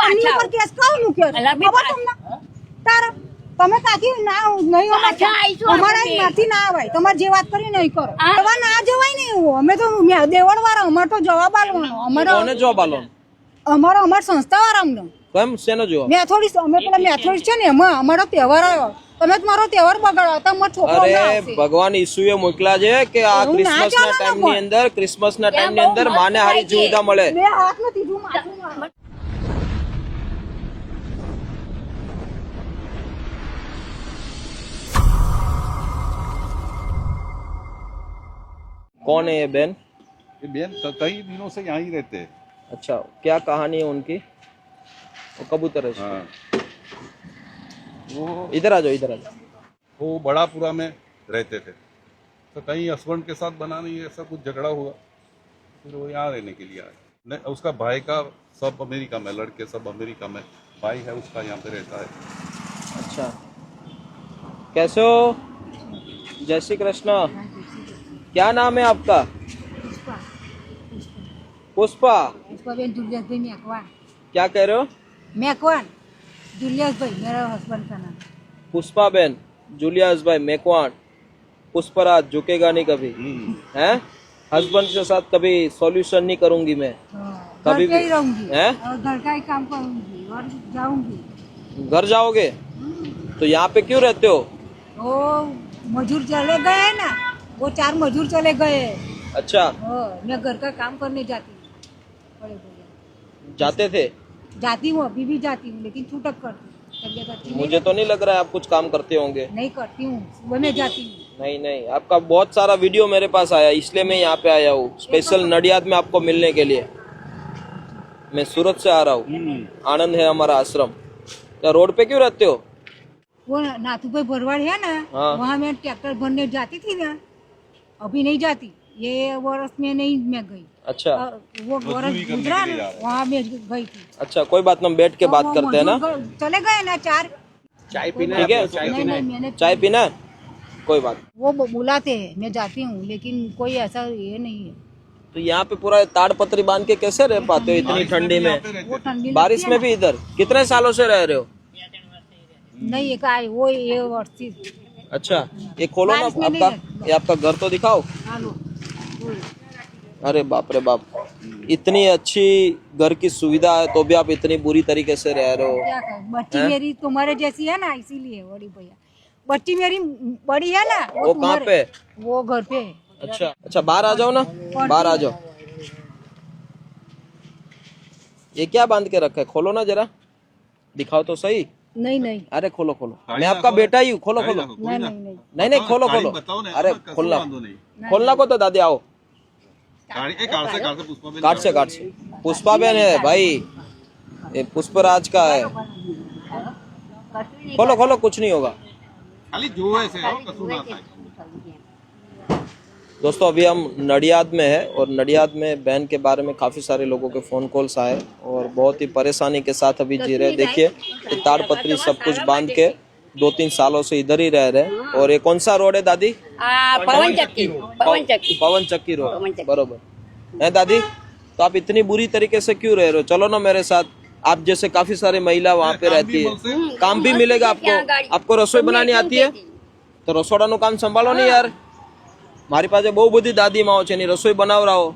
આની ઉપર કેસ કોણ મૂક્યો છે? ખબર તમને? તારા તમે કાકી ના નહીં અમારા માંથી ના આવાય. તમારે જે વાત કરી નહીં કરો. એવા ના જવાય ને એવું. અમે તો દેવળ વાળા અમારે તો જવાબ આલવાનો. અમારો જવાબ આલવાનો અમાર સંસ્થા વાળા કેમ શેનો જવાબ? મેથોડિસ્ટ અમે પેલા મેથોડિસ્ટ છે ને એમાં અમારો તહેવાર આવ્યો. તમે તમારો તહેવાર બગાડો તો અમારો છોકરો અરે ભગવાન ઈસુએ મોકલા છે કે આ ક્રિસમસના ટાઈમની અંદર ક્રિસમસના ટાઈમની અંદર માને હારી સુવિધા મળે. બે હાથ નું તીધું માથું कौन है ये बहन? ये बहन कई दिनों से यहाँ ही रहते हैं। अच्छा, क्या कहानी है उनकी? वो कबूतर है। हाँ। वो इधर आ जाओ, इधर आ जाओ। वो बड़ापुरा में रहते थे, तो कहीं हस्बैंड के साथ बना नहीं ऐसा कुछ झगड़ा हुआ, फिर वो यहाँ रहने के लिए आए। नहीं, उसका भाई का सब अमेरिका में, लड़के सब अमेरिका में, भाई है उसका यहाँ पे रहता है। अच्छा, कैसे हो? जय श्री कृष्ण। क्या नाम है आपका? पुष्पा। पुष्पाबेन जुलियसभाई मेकवान। क्या कह रहे हो? मेकवान जुलियसभाई मेरा हस्बैंड का नाम। पुष्पा बहन जूलियस भाई मेकवान। पुष्पराज झुकेगा नहीं कभी, हैं? हस्बैंड के साथ कभी सॉल्यूशन नहीं करूंगी मैं, कभी घर पे ही रहूंगी, हैं? और घर का ही काम करूंगी और जाऊंगी। घर जाओगे तो यहाँ पे क्यों रहते हो? वो मजूर चले गए हैं ना, वो 4 मजूर चले गए। अच्छा, मैं घर का काम करने जाती हूँ। बड़े भैया जाते थे? जाती हूँ, अभी भी जाती हूँ, लेकिन छूटक करती हूँ। तबीयत अच्छी नहीं मुझे तो नहीं लग रहा है आप कुछ काम करते होंगे। नहीं करती हूँ, सुबह में जाती हूँ। नहीं नहीं, आपका बहुत सारा वीडियो मेरे पास आया, इसलिए मैं यहाँ पे आया हूँ स्पेशल नडियाद में आपको मिलने के लिए। मैं सूरत से आ रहा हूँ, आनंद है हमारा आश्रम। तो रोड पे क्यों रहते हो? वो नाथू भाई भरवाड़ है ना, हाँ। वहाँ मैं ट्रैक्टर भरने जाती थी ना, अभी नहीं जाती, ये वर्ष में नहीं मैं गई। अच्छा वो वर्ष गुजरा ना, वहाँ मैं गई थी। अच्छा, कोई बात नहीं, हम बैठ के बात करते हैं ना। चले गए ना 4। चाय पीना, ठीक है? नहीं मैंने चाय पीना है? कोई बात। वो बुलाते हैं, मैं जाती हूँ, लेकिन कोई ऐसा ये नहीं है। तो यहाँ पे पूरा ताड़पत्री बांध के कैसे रह पाते हो इतनी ठंडी में? वो ठंडी बारिश में भी इधर कितने सालों से रह रहे हो? नहीं एक आए वो ये वर्ष थी। अच्छा, ये खोलो ना बारिश में आपका, नहीं ये आपका घर तो दिखाओ। हेलो अरे बाप रे बाप, इतनी अच्छी घर की सुविधा है तो भी आप इतनी बुरी तरीके से रह रहे हो। क्या करें, बच्ची मेरी तुम्हारे जैसी है ना, इसीलिए बड़ी भैया बच्ची मेरी बड़ी है ना, वो कहाँ पे? वो घर पे है। अच्छा अच्छा, बाहर आ जाओ ना, बाहर आ जाओ। ये क्या बांध के रखा है? खोलो ना जरा, दिखाओ तो सही। नहीं नहीं अरे खोलो खोलो, मैं आपका बेटा ही हूँ, खोलो खोलो। नहीं नहीं नहीं नहीं नहीं, खोलो खोलो। अरे खोलना, खोलना को तो दादी आओ। काट से पुष्पा बहन है भाई, ये पुष्पराज का है। खोलो खोलो, कुछ नहीं होगा। दोस्तों अभी हम नडियाद में है और नडियाद में बहन के बारे में काफ़ी सारे लोगों के फ़ोन कॉल्स आए और बहुत ही परेशानी के साथ अभी जी रहे। देखिए ताड़पत्री सब कुछ बांध के 2-3 सालों से इधर ही रह रहे हैं। और ये कौन सा रोड है दादी? पवन चक्की रोड, बरोबर है दादी। तो आप इतनी बुरी तरीके से क्यों रह रहे हो? चलो ना मेरे साथ, आप जैसे काफी सारी महिला वहाँ पे रहती है, काम भी मिलेगा आपको। आपको रसोई बनानी आती है तो रसोड़ा નું કામ સંભાળો ને યાર। મારી પાસે બહુ બધી દાદી માઓ છે, એની રસોઈ બનાવરાવો,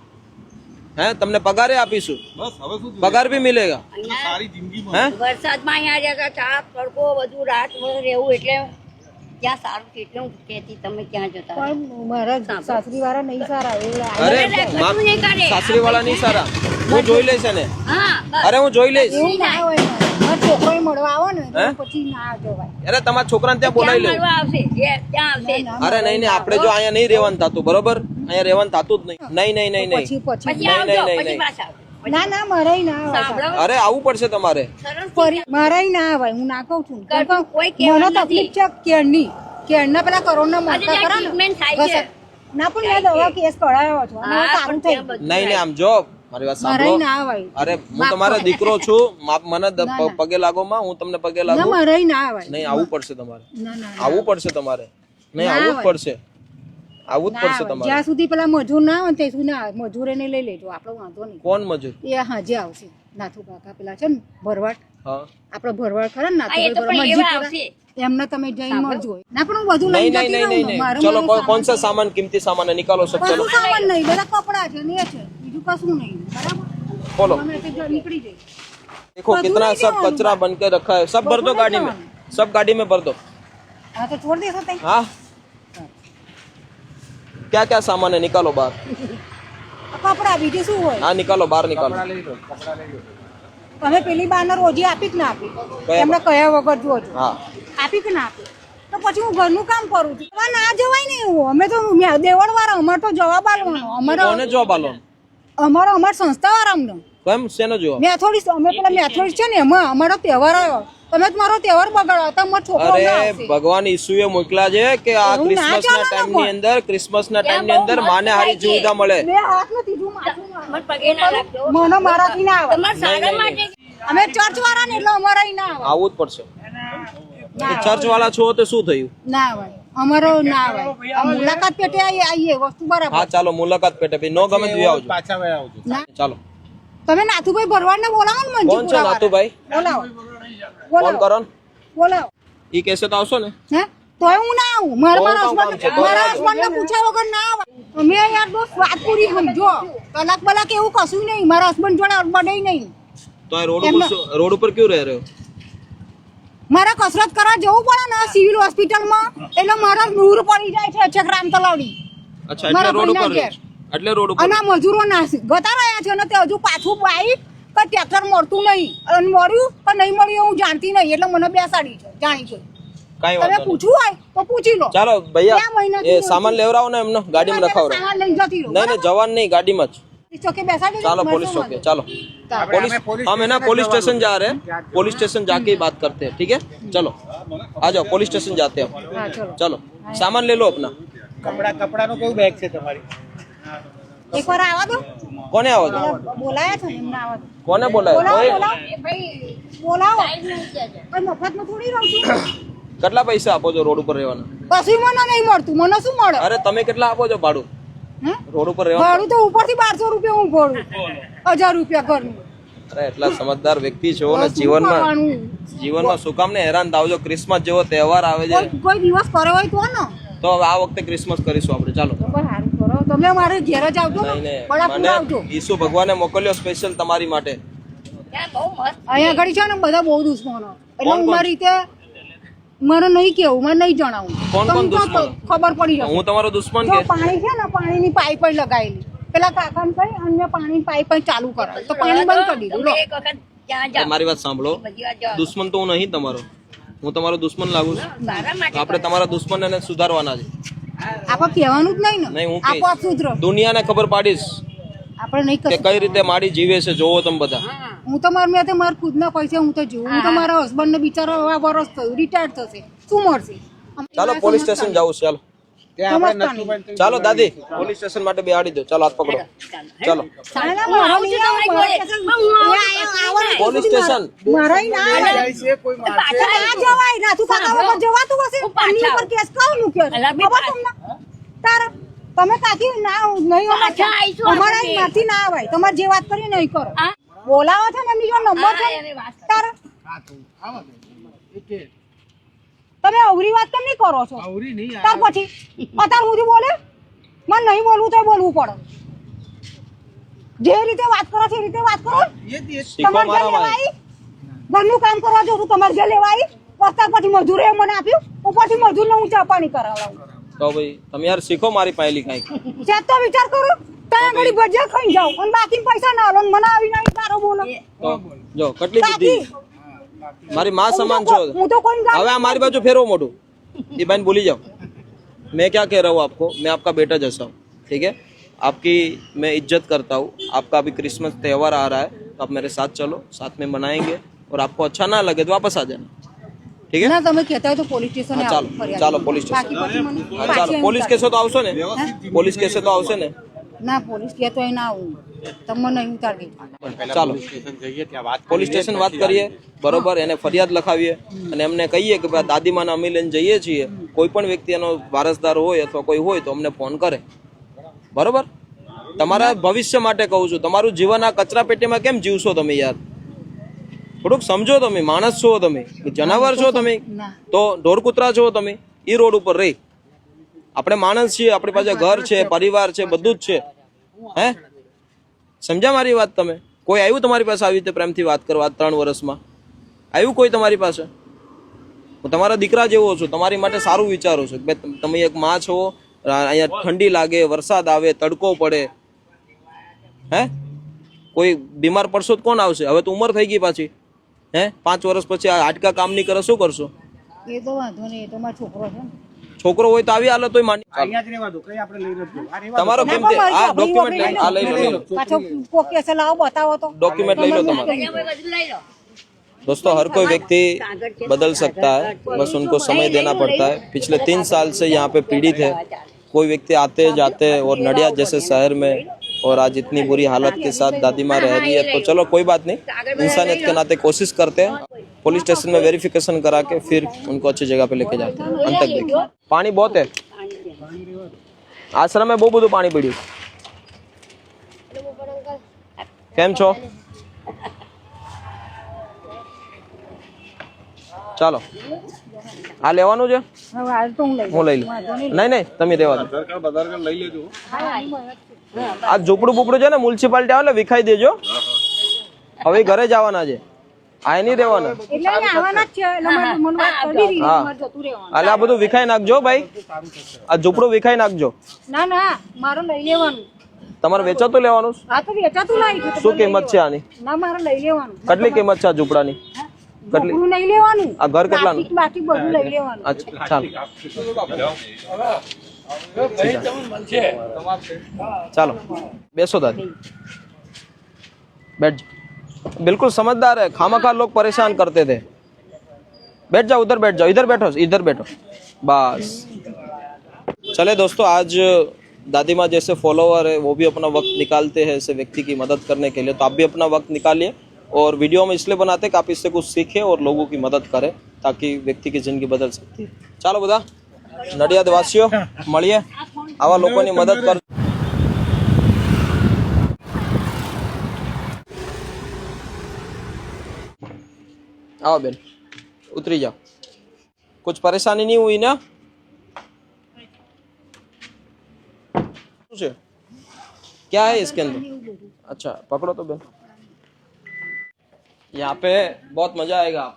હે? તમને પગારે આપીશું, પગાર બી મિલેગા, હે? વરસાદમાં અહીંયા જગા તાપ તડકો બધું રાત ભર રહેવું એટલે ત્યાં સારું છે એટલે હું કહેતી તમે ત્યાં જતા રહો. પણ મારા સાસરી વાળા નહીં સારા એ અરે સાસરી વાળા નહીં સારા, હું જોઈ લઈશ એને। હા અરે હું જોઈ લઈશ। એવું ના હોય ને, મારા છોકરો મળવા આવો ને તો પછી ના જવાય। અરે તમારા છોકરાને ત્યાં બોલાવી લો। મળવા આવશે ત્યાં આવશે અરે નહીં નહીં, આપણે જો અહીંયા નહીં રહેવાનું થતું, બરોબર? અહીંયા રહેવાનું થતું જ નહીં। નહીં નહીં નહીં નહીં, પછી પછી પછી નહીં, આવજો નહીં, પછી નહીં. પાછા આવજો. ના ના મારાય ના આવે સાંભળો અરે આવવું પડશે તમારે। મારાય ના આવે, હું ના કહું છું। કોઈ મને કહેવાનું તકલીફ નથી. છે કેળની પેલા કોરોના મળતા હજી ખરા ટ્રીટમેન્ટ થાય ને છે. ના પણ મેં દવા કેસ કરાયો છો અને હા, સારું પણ થઈ ત્યાં બધું નહીં નહીં, આમ જો મારી વાત મારાય સાંભળો। ના આવે। અરે હું તમારો દીકરો છું, મને પગે લાગો માં, હું તમને પગે ના લાગુ। મારાય ના આવે। નહીં આવવું પડશે તમારે, ના ના આવવું પડશે તમારે, નહીં ના આવવું જ આવે। પડશે, આવવું જ ના પડશે આવે। તમારે। જ્યાં સુધી પેલા મજૂર ના આવે ત્યાં સુધી ના આવે। મજૂર એને લઈ લેજો, આપણો વાંધો નહીં। કોણ મજૂર? એ હાજે આવશે। નાથુ કાકા પેલા છે ને ભરવાડ, हाँ આપડે ભરવાડ ખરા ને નાથુ એ તો પણ એવા આવશે. એમને તમે જઈને મળજો. ના પણ હું બધું લઈ नहीं જતી नहीं नहीं રહું ને. नहीं મારું चलो મારું कौन सा सामान कीमती सामान है निकालो सब चलो કશું સામાન નહીં, બધા કપડા છે ને એ છે, બીજું કશું નહીં. બરાબર, खोलो અમે તો નીકળી જઈએ. देखो कितना सब कचरा बन के रखा है सब भर दो गाड़ी में सब गाड़ी में भर दो હા તો છોડ દેશો તઈ. हाँ क्या क्या सामान है निकालो बाहर કપડા બીજું શું હોય? हाँ निकालो बाहर निकालो તમે પેલી બાને રોજી આપી કે ના આપી? કયા એમને કયા વગર જોજો. हाँ આપી કે ના આપી? તો પછી હું ઘરનું કામ કરું છું. હવે ના જવાય ને એવું. અમે તો દેવળ વાળા, અમારે તો જવાબ આલવાનો. કોને જવાબ આલો અમાર સંસ્થા વાળા અમને કેમ શેનો જવાબ મેથોડિસ્ટ, અમે પેલા મેથોડિસ્ટ છે ને એમાં અમારો તહેવાર આવ્યો. તમે જ મારો તહેવાર બગાડો તો અમારો છોકરો ના અરે આવશે. ભગવાન ઈસુએ મોકલા છે કે આ એવું ના ક્રિસમસ ના ચાલે ને ટાઈમ ની પણ. અંદર ક્રિસમસ ના ટાઈમ ની અંદર માને હારી સુવિધા મળે મેં હાથ નથી ધોયું, માથું ના. મને પગે ના લાગતો. મને મારાથી ના આવે. તમારા સારા માટે અમે ચર્ચ વાળા ને એટલે અમારા ઈ ના આવે. આવવું જ પડશે ચર્ચ વાળા છો તો શું થયું ના આવે અમારો ના આવે. આ મુલાકાત પેટે આવીએ વસ્તુ બરાબર. હા ચાલો મુલાકાત પેટે ભાઈ નો ગમે તો આવજો ના, ચાલો તમે નાથુભાઈ ભરવાડ ને બોલાવો ને કોણ છે નાતુભાઈ બોલાવો ફોન કરો ને બોલાવો. ઈ કહેશે તો આવશો ને હે તોય હું ના આવું. મારા બહુ કામ છે, બહુ મારા કામ છે. હસબન્ડ ને પૂછ્યા વગર ના આવે. અમે યાર દોસ્ત વાત પૂરી સમજો. કલાક બલાક એવું કશું નહીં. મારા હસબન્ડ જોડે અડબડે નહીં. તો આ રોડ ઉપર ક્यों રહે રહ્યો મારા કસરત કરવા જવું પડે ને સિવિલ હોસ્પિટલમાં, એટલે મારા દૂર પડી જાય છે ચક્રામ તલાવડી. અચ્છા એટલે મારા રોડ ઉપર ભાઈના રહે છે. એટલે રોડ ઉપર અને આ મજૂરો ના ગતા રહ્યા છે ને તે હજુ પાછું બાઈક કે ટ્રેક્ટર મળતું નહીં. અને મળ્યું કે નહીં મળ્યું હું જાણતી નહીં, એટલે મને બેસાડી છે, જાણી છે. કાઈ તમે વાંધો નહીં પૂછવું હોય તો પૂછી લો. ચાલો ભૈયા 2 મહિનાથી એ સામાન લેવરાવો ને એમનો ગાડીમાં રખાવરો સામાન લઈને જતી રહું. નહીં નહીં જવાન નહીં ગાડીમાં જ पुलिस चौकी बैठा दीजिए, चलो मैं पुलिस समझ चौकी गई। चलो पुलिस हम है ना पुलिस स्टेशन जा रहे हैं पुलिस स्टेशन जाके ही बात करते हैं ठीक है चलो आ जाओ पुलिस स्टेशन जाते हैं हाँ, चलो। चलो सामान ले लो अपना કપડાનો કયું બેગ છે તમારી एक बार आवा दो, કોને આવો છો बोलाया था एमने आवा दो, કોને બોલાય बोलाओ કોઈ बोलाओ बोलाओ कोई मफत में थोड़ी रहूं છું। કેટલા પૈસા આપો છો રોડ ઉપર રહેવાના કશું મને નહીં મળતું, મને શું મળે? અરે તમે કેટલા આપો છો ભાડું હે? રોડ ઉપર રહેવાનું ભાડું તો ઉપરથી 1200 રૂપિયા હું ભરું, 1000 રૂપિયા ઘરનું. અરે એટલા સમજદાર વ્યક્તિ છો ને શું જીવનમાં કરવાનું? જીવનમાં શું કામ ને હેરાન થાવ છો ક્રિસમસ જેવો તહેવાર આવે છે કોઈ દિવસ કરે હોય તો ને તો હવે આ વખતે ક્રિસમસ કરીશું આપણે ચાલો તો કોઈ હારું કરો. તમે મારે ઘેર જ આવજો નહીં ને, નહીં બડાપુર આવજો. મને ઈસુ ભગવાને મોકલ્યો સ્પેશિયલ તમારી માટે ત્યાં બહુ મસ્ત અહીંયા આગળ છે ને બધા બહુ દુશ્મનો, એટલે કોણ હું કોણ? મારી રીતે મને નહીં કેવું, મને નહીં જણાવું. કોણ કોણ તમને તો દુશ્મનો? ખબર પડી જશે. હું તમારો દુશ્મન જો કે પાણી છે ને, પાણીની પાઇપ લગાવેલી, પેલા કાકાને કહી અને પાણી પાઇપ ચાલુ કરાવી, તો પાણી બંધ કરી દીધું. લો. તમે એક વખત ત્યાં જાઓ મારી વાત સાંભળો બધી વાત જાઓ. દુશ્મન તો હું નહીં તમારો હું તમારો દુશ્મન લાગુ છું સારા તો માટે આપણે તમારા દુશ્મન એને સુધારવાના છે આપણે કહેવાનું જ નહીં ને, નહીં હું આપોઆપ કહીશ સુધરો. દુનિયાને ખબર પાડીશ આપણે નહીં કે કશું. કઈ રીતે માડી જીવે છે જોવો તમે બધા હું તો મારા ખુદના પૈસા હું તો જોઉં. હું તો મારા હસબન્ડ ને બિચારો આ વરસ થયું, રિટાયર થશે, શું મળશે? ચાલો પોલીસ સ્ટેશન જાવું છે, ચાલો ચાલો દાદી પોલીસ સ્ટેશન માટે બેહાડી દો ચાલો હાથ પકડો ચાલો પોલીસ સ્ટેશન મારા ના જવાય, નાથુ કાકા વગર જવાતું હશે? પાણી ઉપર કેસ કાવ મૂક્યો છે? અલા, બી ખબર તમને? તારા તમે કાકી ના નહીં પાછા આવીશું અમારા આપણે. માંથી ના આવાય. તમારે જે વાત કરી નહીં કરો. હા? બોલાવો છો ને એમની જો નંબર છે હા, એની વાત કરો. તારા તમે અવરી વાત કેમ નહીં કરો છો? તાર પછી અત્યાર સુધી બોલે મને નહીં બોલવું તો બોલવું પડે. જે રીતે વાત કરો છો એ રીતે વાત કરો. શીખો તમારે ઘેર મારા લેવાય, ઘરનું કામ કરવા જો તમારે ઘેર લેવાય, વસ્તા પછી મજૂરે મને આપ્યું, ઉપરથી મજૂરને હું ચા પાણી કરાવડાવું. તો ભાઈ તમે યાર શીખો મારી પાયેલી કાંઈક સેજ તો વિચાર કરો, ત્યાં ઘડી ભજીયા ખાઈ જાઓ અને બાકી પૈસા ના લો ને મને આવી નહીં તારો બોલો. તો જો કેટલી બુદ્ધિ મારી માં સમાન છો હું તો કોઈ ગામ હવે આ મારી બાજુ ફેરવો મોઢું ये बहन भूली जाओ मैं क्या कह रहा हूँ आपको मैं आपका बेटा जैसा हूँ ठीक है आपकी मैं इज्जत करता हूँ आपका अभी क्रिसमस त्यौहार आ रहा है तो आप मेरे साथ चलो साथ में मनाएंगे और आपको अच्छा ना लगे तो वापस आ जाना ठीक है ના તમે કહેતા હોય તો પોલીસ સ્ટેશન हाँ, चालो चालो पुलिस स्टेशन हाँ, चालो पुलिस केस तो आवशो ने पुलिस केस तो आवशे ने ના પોલીસ કે તો ના આવું તમને નહીં ઉતારી દે. ચાલો પોલીસ સ્ટેશન વાત કરીએ બરોબર એને ફરિયાદ લખાવીએ અને એમને કહીએ કે ભાઈ દાદીમાને અમે લઈને જઈએ છીએ કોઈ પણ વ્યક્તિ એનો વારસદાર હોય અથવા કોઈ હોય તો અમને ફોન કરે બરોબર તમારા ભવિષ્ય માટે કહું છું, તમારું જીવન આ કચરા પેટીમાં કેમ જીવશો તમે યાર? થોડુંક સમજો, તમે માણસ છો, તમે જનાવર છો, તમે તો ઢોર કૂતરા છો તમે એ રોડ ઉપર રહી. આપણે માણસ છીએ, આપણી પાસે ઘર છે, પરિવાર છે, બધું જ છે. હે, સમજ્યા મારી વાત? તમે કોઈ આવ્યું તમારી પાસે આવી રીતે પ્રેમથી વાત કરવા 3 વર્ષમાં? આવ્યું કોઈ તમારી પાસે? હું તમારા દીકરા જેવો છું, તમારી માટે સારું વિચારું છું. તમે એક માં છો, અહીંયા ઠંડી લાગે, વરસાદ આવે, તડકો પડે, હે કોઈ બીમાર પડશો તો કોણ આવશે? હવે તો ઉંમર થઈ ગઈ પાછી. હે 5 વર્ષ પછી આ હાડકા કામ નહીં કરે, શું કરશો? એ તો વાંધો નહીં, એ તો મારો છોકરો છે ને. છોકરો હોય તો આવી હાલત હોય માની. અહીંયા જ રહેવા દો, કઈ આપણે લઈ નથી જવું. આ રહેવા તમારો કેમ છે? આ ડોક્યુમેન્ટ લઈ આ લઈ લો. પાછો કોક કેસે લાવો, બતાવો તો. डॉक्यूमेंट ले लो तुम्हारा. दोस्तों हर कोई व्यक्ति बदल सकता है, बस उनको समय देना पड़ता है. पिछले 3 साल से यहाँ पे पीड़ित है. कोई व्यक्ति आते जाते और नडियाद जैसे शहर में और आज इतनी बुरी हालत के साथ दादी माँ रह रही है, तो चलो कोई बात नहीं, इंसानियत के नाते कोशिश करते हैं. पुलिस स्टेशन में वेरिफिकेशन करा के फिर उनको अच्छी जगह पे लेके जाते हैं. अंत तक देखिए पानी बहुत है आश्रम में, બહુ બધું પાણી પડ્યું. કેમ છો? ચાલો આ લેવાનું છે, હવે હાલ તો હું લઈ હું લઈ લઉં. નહીં નહીં તમે રહેવા દો. आधार कार्ड લઈ લેજો. આ ઝૂંપડું બુકડું છે ને, મ્યુનિસિપાલિટી આવે એટલે વિખાઈ દેજો. હવે ઘરે જવાના છે, આ નહીં રહેવાના. એટલે અહીંયા આવવાના જ છે, એટલે મને વાત કરી દીધી, હા. મારે જતું રહેવાનું. એટલે આ બધું વિખાઈ નાખજો ભાઈ, આ ઝૂંપડું વિખાઈ નાખજો. ના ના, મારે લઈ લેવાનું. તમારે વેચાતું લેવાનું છે? આ તો વેચાતું લાવી છે. શું કિંમત છે આની? ના, મારે લઈ લેવાનું. કેટલી કિંમત છે આ ઝૂંપડાની? કેટલી? ઝૂંપડું નહીં લેવાનું, આ ઘર કેટલાનું? બાકી બધું લઈ લેવાનું. અચ્છા ચાલો ચાલો બેસો દાદી, बैठ जाओ. बिल्कुल समझदार है, खामखा लोग परेशान करते थे. बैठ जाओ, उधर बैठ जाओ, इधर बैठो, इधर बैठो बस. चले दोस्तों, आज दादी माँ जैसे फॉलोवर है वो भी अपना वक्त निकालते हैं ऐसे व्यक्ति की मदद करने के लिए, तो आप भी अपना वक्त निकालिए. और वीडियो में इसलिए बनाते हैं कि आप इससे कुछ सीखें और लोगों की मदद करें, ताकि व्यक्ति की जिंदगी बदल सकती है. ચાલો બધા નડિયાદ વાસીઓ મળીએ, આવા લોકોની મદદ કર. आओ बेन, उतरी जाओ. कुछ परेशानी नहीं हुई ना? क्या है इसके अंदर? अच्छा पकड़ो तो बेन, यहाँ पे बहुत मजा आएगा. आप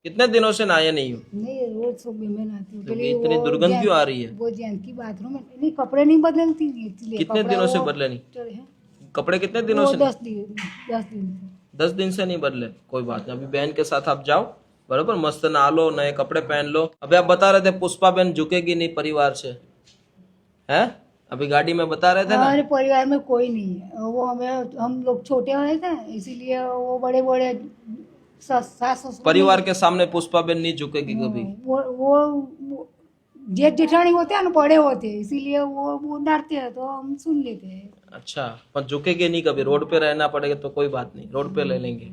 कितने दिनों से नहाए नहीं हो? नहीं, रोज सुबह में नहाती हूँ. तो इतनी दुर्गंध क्यों आ रही है? वो जेंट्स की बाथरूम में नहीं, कपड़े नहीं बदलती इसलिए. कितने दिनों से बदले नहीं? कपड़े कितने दिनों से? 10 दिन 10 दिन से नहीं बदले. कोई बात नहीं, अभी बहन के साथ आप जाओ, बराबर, मस्त नहा लो, नए कपड़े पहन लो. अभी आप बता रहे थे पुष्पा बहन झुकेगी नहीं परिवार से, हैं? अभी गाड़ी में बता रहे थे ना. हमारे परिवार में कोई नहीं है, वो हम लोग छोटे हुए थे, इसीलिए वो बड़े बड़े सास ससुर परिवार के सामने पुष्पा बहन नहीं झुकेगी कभी. वो जेठ जेठानी होते हैं ना, बड़े होते हैं, इसीलिए वो डरते हैं तो हम सुन लेते हैं. अच्छा, पर झुकेगी नहीं कभी. रोड पे रहना पड़ेगा तो कोई बात नहीं, रोड पे ले लेंगे.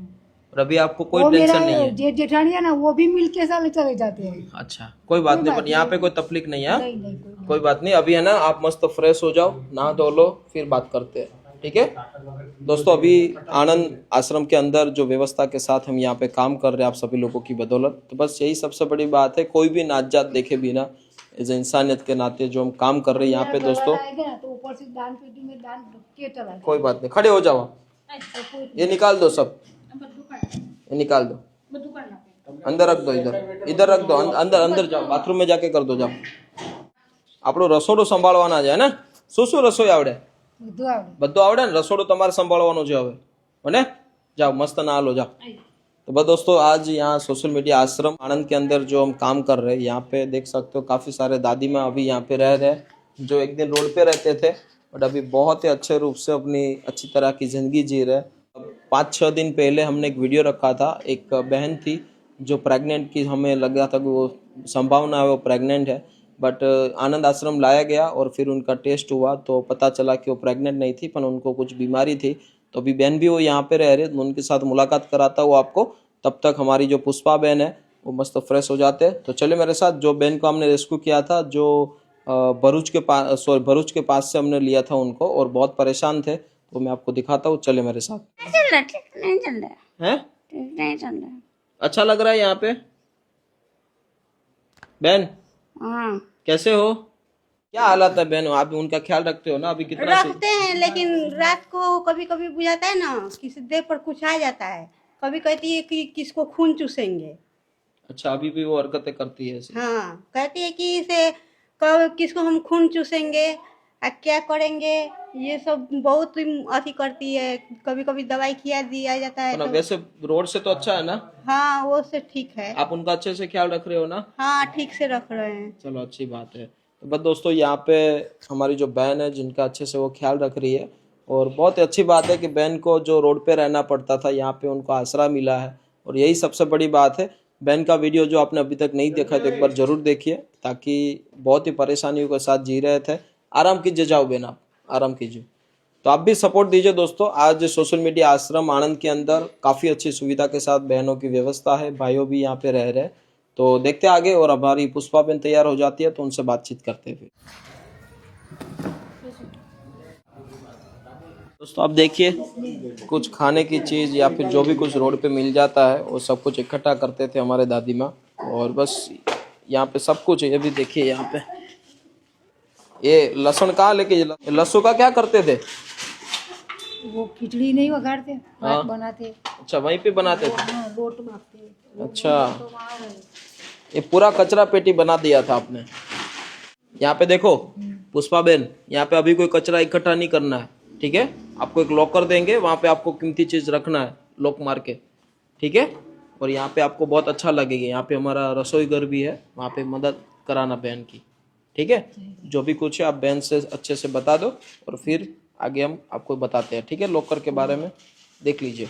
और अभी आपको कोई वो टेंशन मेरा नहीं है? जेठ जेठानी है ना, वो भी मिल के साले चले जाते हैं. अच्छा कोई बात नहीं, पर यहाँ पे कोई तकलीफ नहीं है. नहीं नहीं कोई बात नहीं. अभी है ना, आप मस्त फ्रेश हो जाओ, नहा धो लो, फिर बात करते हैं, ठीक है दोस्तों. अभी आनंद आश्रम के अंदर जो व्यवस्था के साथ हम यहाँ पे काम कर रहे हैं आप सभी लोगों की बदौलत, तो बस यही सबसे बड़ी बात है. कोई भी नात जात देखे बिना एज इंसानियत के नाते जो हम काम कर रहे हैं यहाँ पे दोस्तों, तो ऊपर से दान पेटी में दान के चला कोई बात नहीं. खड़े हो जाओ, ये निकाल दो सब, ये निकाल दो, अंदर रख दो, इधर रख दो, अंदर अंदर जाओ, बाथरूम में जाके कर दो. जाओ, આપણું રસોડું સંભાળવાના છે ને? શું રસોઈ આવડે? બધું આવડે ને? રસોડું તમારે સંભાળવાનું છે હવે, બને? जाओ मस्त नहा लो, जाओ. तो बस दोस्तों, आज यहाँ सोशल मीडिया आश्रम आनंद के अंदर जो हम काम कर रहे हैं, यहाँ पे देख सकते हो काफ़ी सारे दादी माँ अभी यहाँ पे रह रहे हैं, जो एक दिन रोड पे रहते थे बट अभी बहुत ही अच्छे रूप से अपनी अच्छी तरह की ज़िंदगी जी रहे. 5-6 दिन पहले हमने एक वीडियो रखा था, एक बहन थी जो प्रेग्नेंट की, हमें लगा था कि वो संभावना है वो प्रेग्नेंट है, बट आनंद आश्रम लाया गया और फिर उनका टेस्ट हुआ तो पता चला कि वो प्रेग्नेंट नहीं थी, पर उनको कुछ बीमारी थी. तो अभी बहन भी वो यहाँ पे रह रहे, उनके साथ मुलाकात कराता हूँ आपको. तब तक हमारी जो पुष्पा बहन है वो मस्त फ्रेश हो जाते. तो चले मेरे साथ, जो बहन को हमने रेस्क्यू किया था, जो भरूच के पास से हमने लिया था उनको और बहुत परेशान थे, तो मैं आपको दिखाता हूँ, चले मेरे साथ। नहीं चल रहा हैं? नहीं चल रहा। अच्छा लग रहा है यहाँ पे? बहन हाँ कैसे हो? क्या हालत है बहन? आप उनका ख्याल रखते हो ना? अभी कितना रखते हैं, लेकिन रात को कभी कभी बुझाता है ना, किसी देह पर कुछ आ जाता है, कभी कहती है कि किसको खून चूसेंगे। अच्छा, अभी भी वो हरकतें करती है ऐसी? हाँ, कहती है कि इसे किसको हम खून चूसेंगे, क्या करेंगे, ये सब बहुत अति करती है। कभी कभी दवाई खिला दिया जाता है ना, तो वैसे रोड से तो अच्छा है ना? हाँ, वो से ठीक है। आप उनका अच्छे से ख्याल रख रहे हो ना? हाँ, ठीक से रख रहे हैं। चलो अच्छी बात है। तो बस दोस्तों, यहाँ पे हमारी जो बहन है जिनका अच्छे से वो ख्याल रख रही है, और बहुत ही अच्छी बात है कि बहन को जो रोड पे रहना पड़ता था, यहाँ पे उनको आसरा मिला है, और यही सबसे बड़ी बात है। बहन का वीडियो जो आपने अभी तक नहीं देखा है तो एक बार जरूर देखिए, ताकि बहुत ही परेशानियों के साथ जी रहे थे। आराम कीजिए, जाओ बहन आप आराम कीजिए। तो आप भी सपोर्ट दीजिए दोस्तों। आज सोशल मीडिया आश्रम आनंद के अंदर काफ़ी अच्छी सुविधा के साथ बहनों की व्यवस्था है, भाइयों भी यहाँ पे रह रहे हैं। तो देखते आगे, और हमारी पुष्पा बहन तैयार हो जाती है तो उनसे बातचीत करते हैं। दोस्तों आप देखिए, कुछ खाने की चीज़ या फिर जो भी कुछ रोड पे मिल जाता है वो सब कुछ इकट्ठा करते थे हमारे दादी माँ, और बस यहाँ पे सब कुछ। ये भी देखिए, यहाँ पे ये लहसुन कहाँ लेके, लहसुन का क्या करते थे? वो खिचड़ी नहीं वगाड़ते, हाँ। बनाते। अच्छा, वहीं पे बनाते थे? हाँ, लोट मारते। अच्छा, ये पूरा कचरा पेटी बना दिया था आपने। यहाँ पे देखो पुष्पा बहन, यहाँ पे अभी कोई कचरा इकट्ठा नहीं करना है, ठीक है? आपको एक लॉकर देंगे, वहाँ पे आपको कीमती चीज रखना है लॉक मार के, ठीक है? और यहाँ पे आपको बहुत अच्छा लगेगा। यहाँ पे हमारा रसोई घर भी है, वहाँ पे मदद कराना बहन की, ठीक है? जो भी कुछ है आप बहन से अच्छे से बता दो, और फिर आगे हम आपको बताते हैं, ठीक है? लॉकर के बारे में देख लीजिए।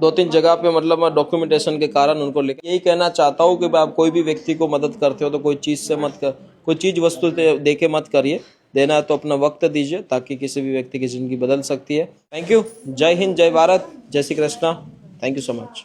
2-3 जगह पे मतलब डॉक्यूमेंटेशन के कारण उनको लेकर यही कहना चाहता हूँ कि आप कोई भी व्यक्ति को मदद करते हो तो कोई चीज़ से मत कर, कोई चीज़ वस्तु दे के मत करिए। देना है तो अपना वक्त दीजिए, ताकि किसी भी व्यक्ति की ज़िंदगी बदल सकती है। Thank you. जय हिंद, जय भारत, जय Shri Krishna. Thank you so much.